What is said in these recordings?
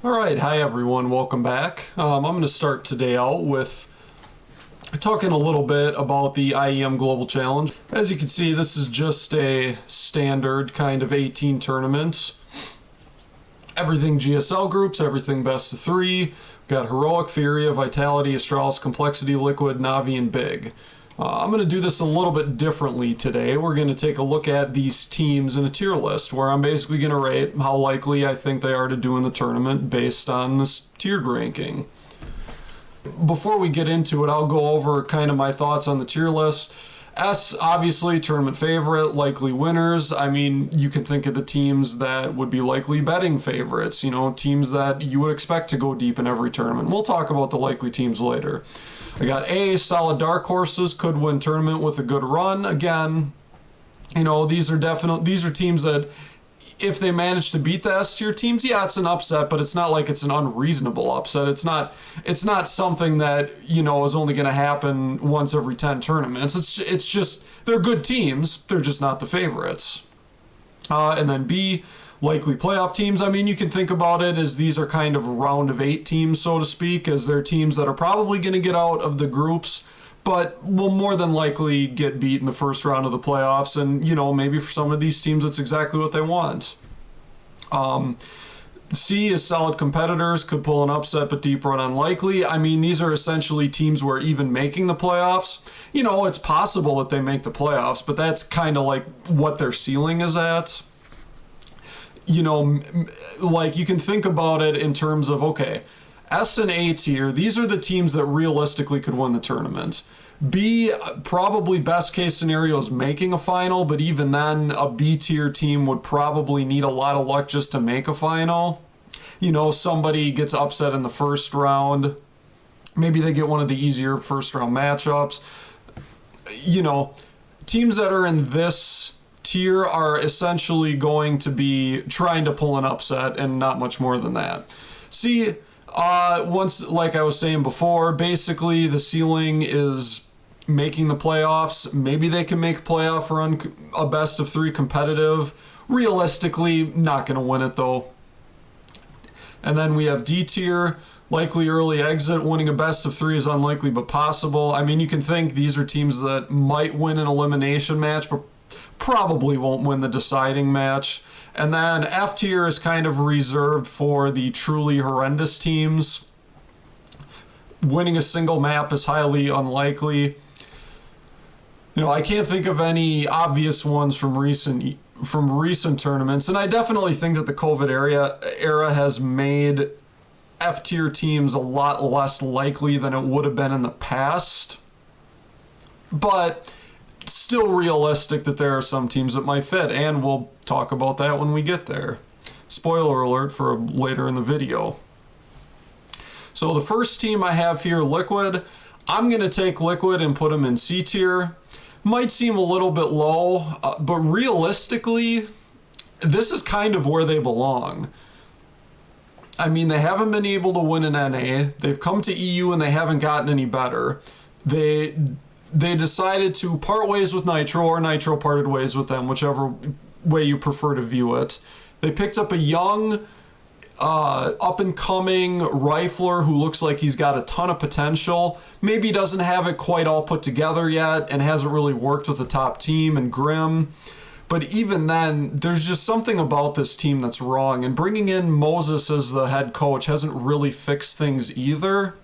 All right, hi everyone, welcome back. I'm going to start today out with talking a little bit about the IEM Global Challenge. As you can see, this is just a standard kind of 18 tournament. Everything GSL groups, everything best of 3. We've got Heroic, Furia, Vitality, Astralis, Complexity, Liquid, Navi, and Big. I'm going to do this a little bit differently today. We're going to take a look at these teams in a tier list where I'm basically going to rate how likely I think they are to do in the tournament based on this tiered ranking. Before we get into it, I'll go over kind of my thoughts on the tier list. S, obviously, tournament favorite, likely winners. I mean, you can think of the teams that would be likely betting favorites, you know, teams that you would expect to go deep in every tournament. We'll talk about the likely teams later. I got A, solid dark horses, could win tournament with a good run. Again, you know, these are teams that if they manage to beat the S tier teams, yeah, it's an upset, but it's not like it's an unreasonable upset. It's not something that, you know, is only going to happen once every 10 tournaments. It's just they're good teams, they're just not the favorites. And then B, likely playoff teams. I mean, you can think about it as these are kind of round of 8 teams, so to speak, as they're teams that are probably going to get out of the groups, but will more than likely get beat in the first round of the playoffs. And, you know, maybe for some of these teams, it's exactly what they want. C is solid competitors, could pull an upset, but deep run unlikely. I mean, these are essentially teams where even making the playoffs, you know, it's possible that they make the playoffs, but that's kind of like what their ceiling is at. You know, like you can think about it in terms of, okay, S and A tier, these are the teams that realistically could win the tournament. B, probably best case scenario is making a final, but even then, a B tier team would probably need a lot of luck just to make a final. You know, somebody gets upset in the first round. Maybe they get one of the easier first round matchups. You know, teams that are in this tier are essentially going to be trying to pull an upset and not much more than that. See, once, like I was saying before, basically the ceiling is making the playoffs. Maybe they can make a playoff run, a best of 3 competitive. Realistically, not going to win it though. And then we have D tier, likely early exit. Winning a best of 3 is unlikely but possible. I mean, you can think these are teams that might win an elimination match, but probably won't win the deciding match. And then F tier is kind of reserved for the truly horrendous teams. Winning a single map is highly unlikely. You know, I can't think of any obvious ones from recent tournaments, and I definitely think that the COVID era has made F tier teams a lot less likely than it would have been in the past. But still realistic that there are some teams that might fit, and we'll talk about that when we get there. Spoiler alert for later in the video. So the first team I have here, Liquid. I'm going to take Liquid and put them in C tier. Might seem a little bit low, but realistically, this is kind of where they belong. I mean, they haven't been able to win an NA. They've come to EU and they haven't gotten any better. They decided to part ways with Nitro, or Nitro parted ways with them, whichever way you prefer to view it. They picked up a young, up-and-coming rifler who looks like he's got a ton of potential. Maybe doesn't have it quite all put together yet and hasn't really worked with the top team and Grim. But even then, there's just something about this team that's wrong. And bringing in Moses as the head coach hasn't really fixed things either.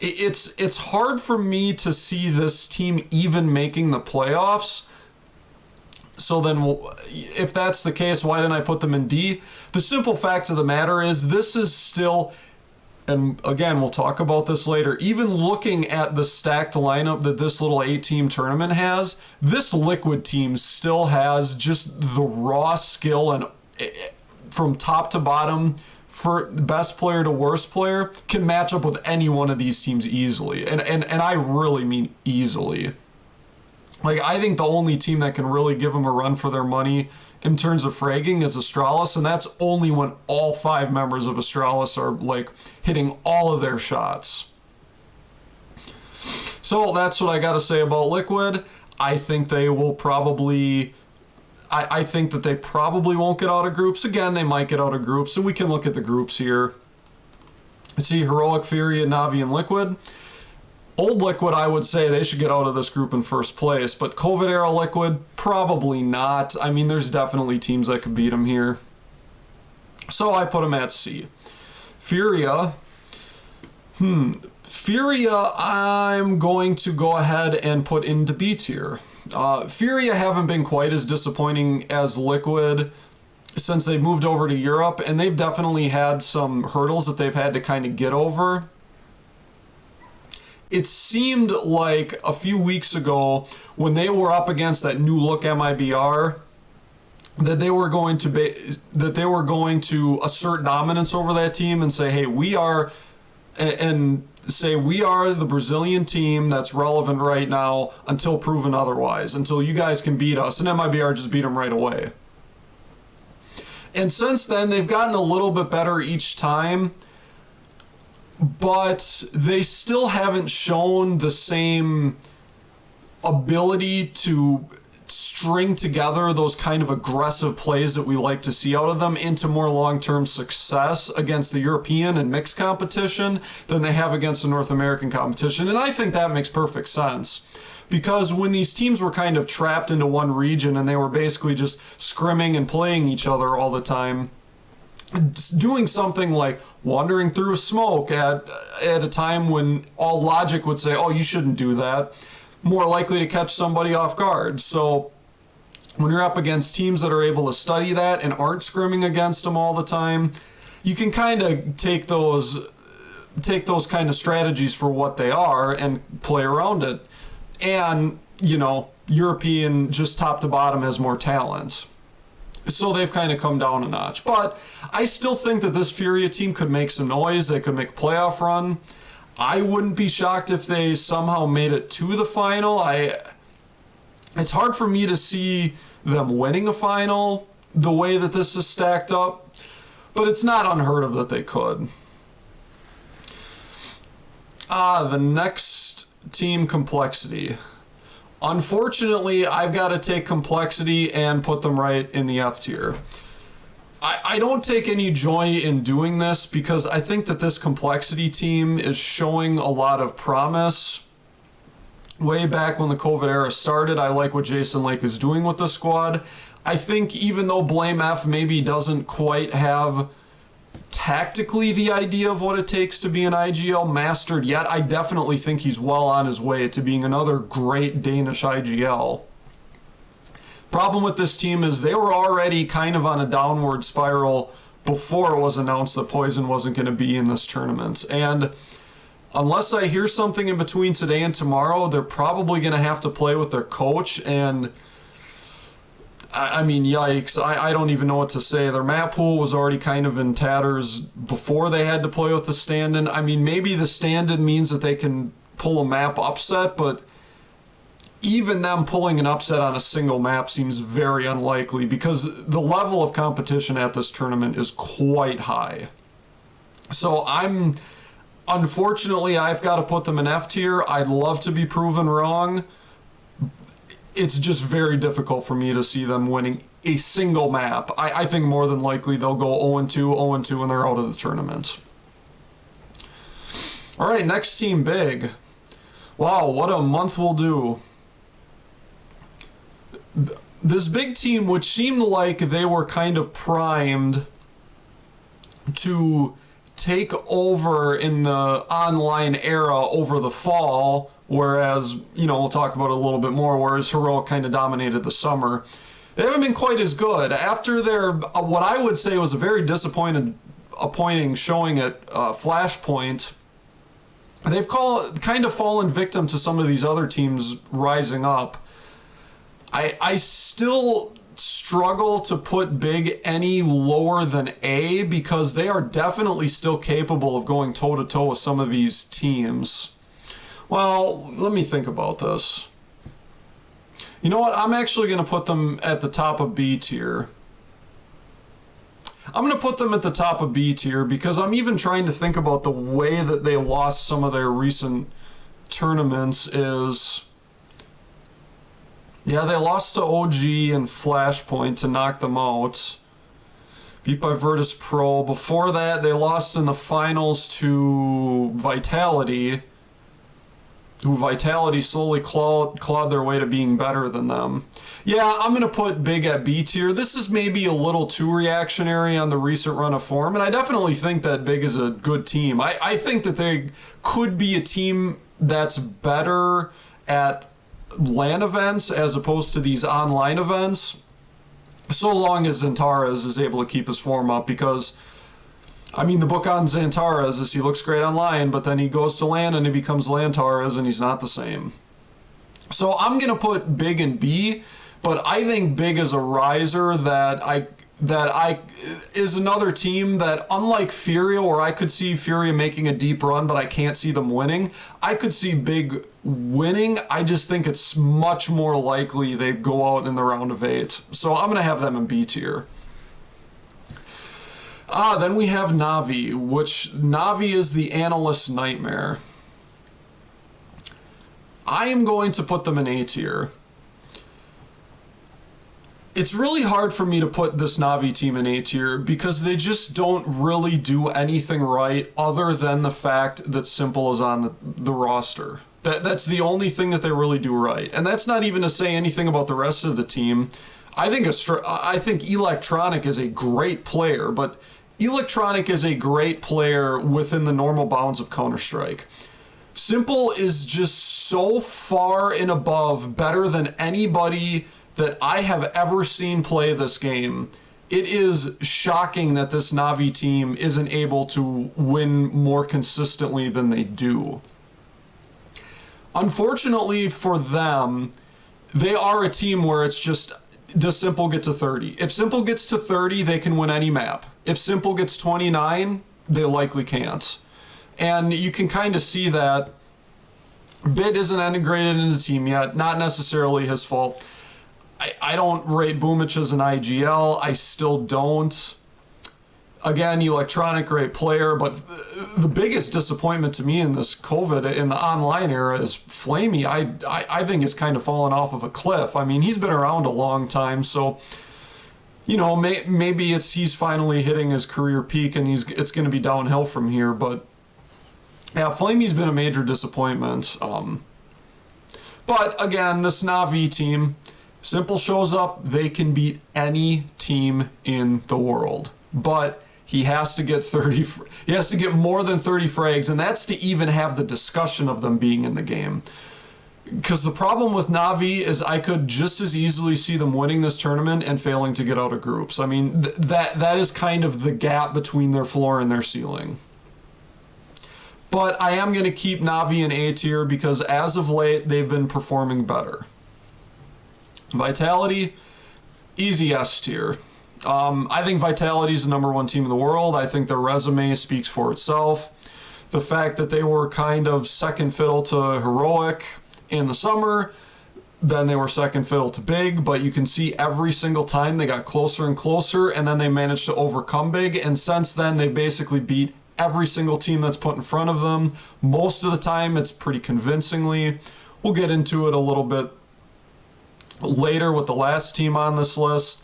It's hard for me to see this team even making the playoffs. So then, if that's the case, why didn't I put them in D? The simple fact of the matter is this is still, and again, we'll talk about this later, even looking at the stacked lineup that this little 8-team tournament has, this Liquid team still has just the raw skill and from top to bottom, for best player to worst player, can match up with any one of these teams easily. And I really mean easily. Like, I think the only team that can really give them a run for their money in terms of fragging is Astralis, and that's only when all 5 members of Astralis are, like, hitting all of their shots. So that's what I got to say about Liquid. I think they will probably I think that they probably won't get out of groups. Again, they might get out of groups, and we can look at the groups here. See Heroic, Furia, Navi, and Liquid. Old Liquid, I would say they should get out of this group in first place, but COVID era Liquid, probably not. I mean, there's definitely teams that could beat them here. So I put them at C. Furia. Furia, I'm going to go ahead and put into B tier. Furia haven't been quite as disappointing as Liquid since they moved over to Europe, and they've definitely had some hurdles that they've had to kind of get over. It seemed like a few weeks ago when they were up against that new look MIBR that they were going to assert dominance over that team and say, hey, we are the Brazilian team that's relevant right now until proven otherwise, until you guys can beat us. And MIBR just beat them right away. And since then, they've gotten a little bit better each time, but they still haven't shown the same ability to string together those kind of aggressive plays that we like to see out of them into more long-term success against the European and mixed competition than they have against the North American competition. And I think that makes perfect sense, because when these teams were kind of trapped into one region and they were basically just scrimming and playing each other all the time, doing something like wandering through a smoke at a time when all logic would say, oh, you shouldn't do that, more likely to catch somebody off guard. So when you're up against teams that are able to study that and aren't scrimming against them all the time, you can kind of take those kind of strategies for what they are and play around it. And, you know, European just top to bottom has more talent. So they've kind of come down a notch. But I still think that this Furia team could make some noise. They could make a playoff run. I wouldn't be shocked if they somehow made it to the final. It's hard for me to see them winning a final the way that this is stacked up, but it's not unheard of that they could. The next team, Complexity. Unfortunately, I've got to take Complexity and put them right in the F tier. I don't take any joy in doing this because I think that this Complexity team is showing a lot of promise. Way back when the COVID era started, I like what Jason Lake is doing with the squad. I think even though Blame F maybe doesn't quite have tactically the idea of what it takes to be an IGL mastered yet, I definitely think he's well on his way to being another great Danish IGL. Problem with this team is they were already kind of on a downward spiral before it was announced that Poison wasn't going to be in this tournament. And unless I hear something in between today and tomorrow, they're probably going to have to play with their coach. And I mean, yikes, I don't even know what to say. Their map pool was already kind of in tatters before they had to play with the stand-in. I mean, maybe the stand-in means that they can pull a map upset, but even them pulling an upset on a single map seems very unlikely because the level of competition at this tournament is quite high. So unfortunately, I've got to put them in F tier. I'd love to be proven wrong. It's just very difficult for me to see them winning a single map. I think more than likely they'll go 0-2, 0-2, and they're out of the tournament. All right, next team, Big. Wow, what a month we'll do. This Big team, which seemed like they were kind of primed to take over in the online era over the fall, whereas, you know, we'll talk about it a little bit more, whereas Heroic kind of dominated the summer. They haven't been quite as good. After their, what I would say was a very disappointing showing at Flashpoint, they've kind of fallen victim to some of these other teams rising up. I still struggle to put Big any lower than A because they are definitely still capable of going toe-to-toe with some of these teams. Well, let me think about this. You know what? I'm actually going to put them at the top of B tier. I'm going to put them at the top of B tier because I'm even trying to think about the way that they lost some of their recent tournaments is Yeah, they lost to OG and Flashpoint to knock them out. Beat by Virtus Pro. Before that, they lost in the finals to Vitality, who Vitality slowly clawed their way to being better than them. Yeah, I'm going to put Big at B tier. This is maybe a little too reactionary on the recent run of form, and I definitely think that Big is a good team. I think that they could be a team that's better at LAN events as opposed to these online events, so long as Zantares is able to keep his form up, because I mean, the book on Zantares is he looks great online, but then he goes to LAN and he becomes Lantares and he's not the same. So I'm going to put Big in B, but I think Big is a riser that I is another team that, unlike Furia, where I could see Furia making a deep run, but I can't see them winning, I could see Big winning. I just think it's much more likely they go out in the round of 8. So I'm going to have them in B tier. Then we have Navi, which Navi is the analyst's nightmare. I am going to put them in A tier. It's really hard for me to put this Navi team in A tier because they just don't really do anything right other than the fact that Simple is on the roster. That's the only thing that they really do right. And that's not even to say anything about the rest of the team. I think Electronic is a great player, but Electronic is a great player within the normal bounds of Counter-Strike. Simple is just so far and above better than anybody that I have ever seen play this game. It is shocking that this Navi team isn't able to win more consistently than they do. Unfortunately for them, they are a team where it's just, does Simple get to 30? If Simple gets to 30, they can win any map. If Simple gets 29, they likely can't. And you can kind of see that Bit isn't integrated into the team yet, not necessarily his fault. I don't rate Boomich as an IGL. I still don't. Again, Electronic, great player, but the biggest disappointment to me in this COVID, in the online era, is Flamey. I think is kind of fallen off of a cliff. I mean, he's been around a long time, so, you know, maybe he's finally hitting his career peak and it's going to be downhill from here, but yeah, Flamey's been a major disappointment. But again, this Navi team, Simple shows up, they can beat any team in the world. But he has to get more than 30 frags, and that's to even have the discussion of them being in the game. Because the problem with Navi is I could just as easily see them winning this tournament and failing to get out of groups. I mean, that is kind of the gap between their floor and their ceiling. But I am going to keep Navi in A tier because as of late, they've been performing better. Vitality, easy S tier. I think Vitality is the #1 team in the world. I think their resume speaks for itself. The fact that they were kind of second fiddle to Heroic in the summer, then they were second fiddle to Big, but you can see every single time they got closer and closer, and then they managed to overcome Big, and since then they basically beat every single team that's put in front of them. Most of the time it's pretty convincingly. We'll get into it a little bit later with the last team on this list.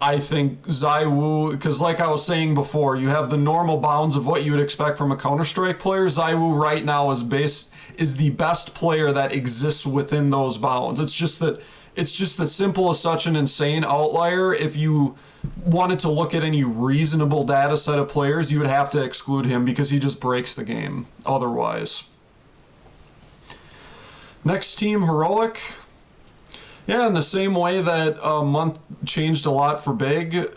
I think Zai Wu, because like I was saying before, you have the normal bounds of what you would expect from a Counter-Strike player. Zai Wu right now is the best player that exists within those bounds. It's just that Simple is such an insane outlier. If you wanted to look at any reasonable data set of players, you would have to exclude him because he just breaks the game otherwise. Next team, Heroic. Yeah, in the same way that a month changed a lot for Big,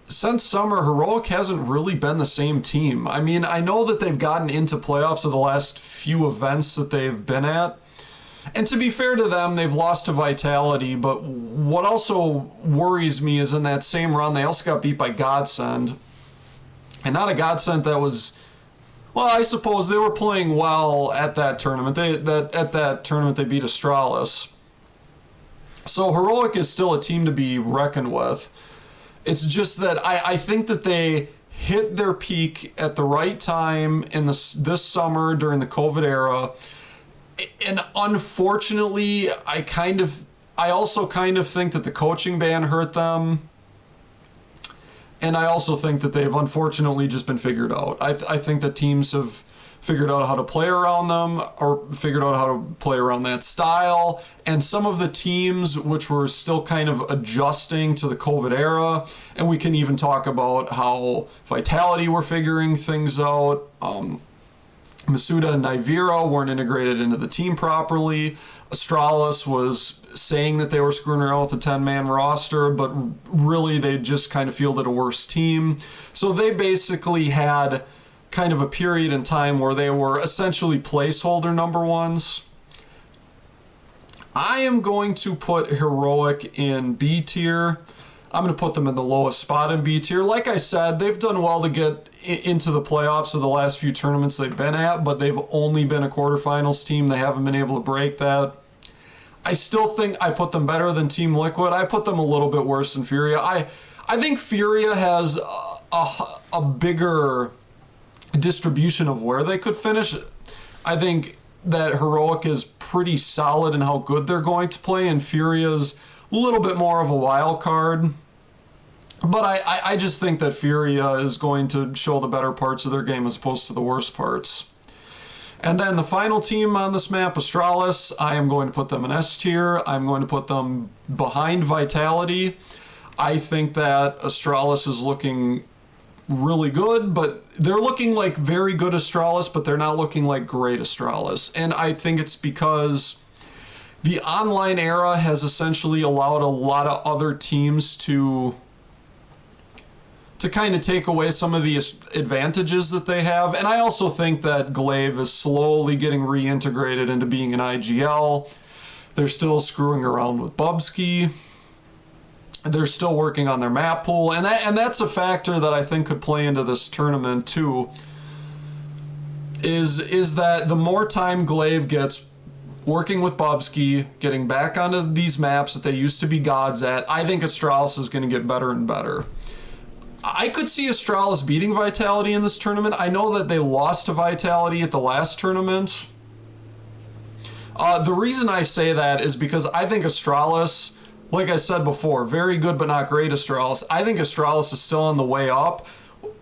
since summer, Heroic hasn't really been the same team. I mean, I know that they've gotten into playoffs of the last few events that they've been at. And to be fair to them, they've lost to Vitality, but what also worries me is in that same run, they also got beat by Godsend. And not a Godsend that was, well, I suppose they were playing well at that tournament. At that tournament, they beat Astralis. So Heroic is still a team to be reckoned with. It's just that I think that they hit their peak at the right time in this summer during the COVID era. And unfortunately, I I also kind of think that the coaching ban hurt them. And I also think that they've unfortunately just been figured out. I think that teams have figured out how to play around them, or figured out how to play around that style. And some of the teams which were still kind of adjusting to the COVID era, and we can even talk about how Vitality were figuring things out. Masuda and Naivira weren't integrated into the team properly. Astralis was saying that they were screwing around with the 10-man roster, but really they just kind of fielded a worse team. So they basically had kind of a period in time where they were essentially placeholder number ones. I am going to put Heroic in B tier. I'm going to put them in the lowest spot in B tier. Like I said, they've done well to get into the playoffs of the last few tournaments they've been at, but they've only been a quarterfinals team. They haven't been able to break that. I still think I put them better than Team Liquid. I put them a little bit worse than Furia. I think Furia has a bigger distribution of where they could finish. I think that Heroic is pretty solid in how good they're going to play, and Furia's a little bit more of a wild card. But I just think that Furia is going to show the better parts of their game as opposed to the worst parts. And then the final team on this map, Astralis, I am going to put them in S tier. I'm going to put them behind Vitality. I think that Astralis is looking really good, but they're looking like very good Astralis, but they're not looking like great Astralis. And I think it's because the online era has essentially allowed a lot of other teams to kind of take away some of the advantages that they have. And I also think that Glaive is slowly getting reintegrated into being an IGL. They're still screwing around with Bubsky. They're still working on their map pool. And that's a factor that I think could play into this tournament too, is that the more time Glaive gets working with Bubsky, getting back onto these maps that they used to be gods at, I think Astralis is going to get better and better. I could see Astralis beating Vitality in this tournament. I know that they lost to Vitality at the last tournament. The reason I say that is because I think Astralis, like I said before, very good but not great Astralis. I think Astralis is still on the way up.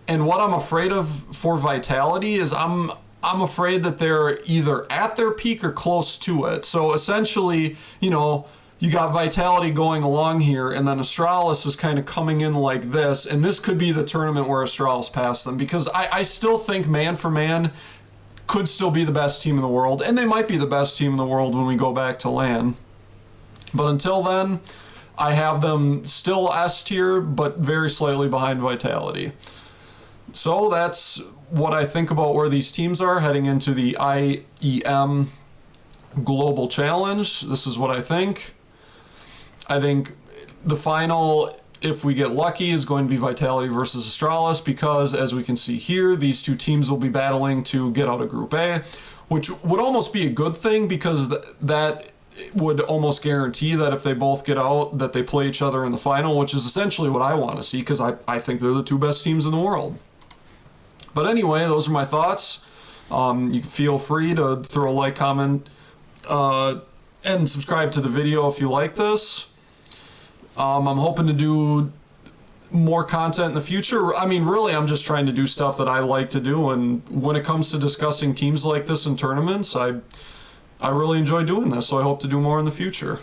And what I'm afraid of for Vitality is I'm afraid that they're either at their peak or close to it. So essentially, you got Vitality going along here, and then Astralis is kind of coming in like this, and this could be the tournament where Astralis passed them, because I still think man for man could still be the best team in the world, and they might be the best team in the world when we go back to LAN. But until then, I have them still S tier, but very slightly behind Vitality. So that's what I think about where these teams are heading into the IEM Global Challenge. This is what I think. I think the final, if we get lucky, is going to be Vitality versus Astralis, because as we can see here, these two teams will be battling to get out of Group A, which would almost be a good thing, because that would almost guarantee that if they both get out, that they play each other in the final, which is essentially what I want to see, because I think they're the two best teams in the world. But anyway, those are my thoughts. You can feel free to throw a like, comment, and subscribe to the video if you like this. I'm hoping to do more content in the future. I mean, really, I'm just trying to do stuff that I like to do, and when it comes to discussing teams like this in tournaments, I really enjoy doing this, so I hope to do more in the future.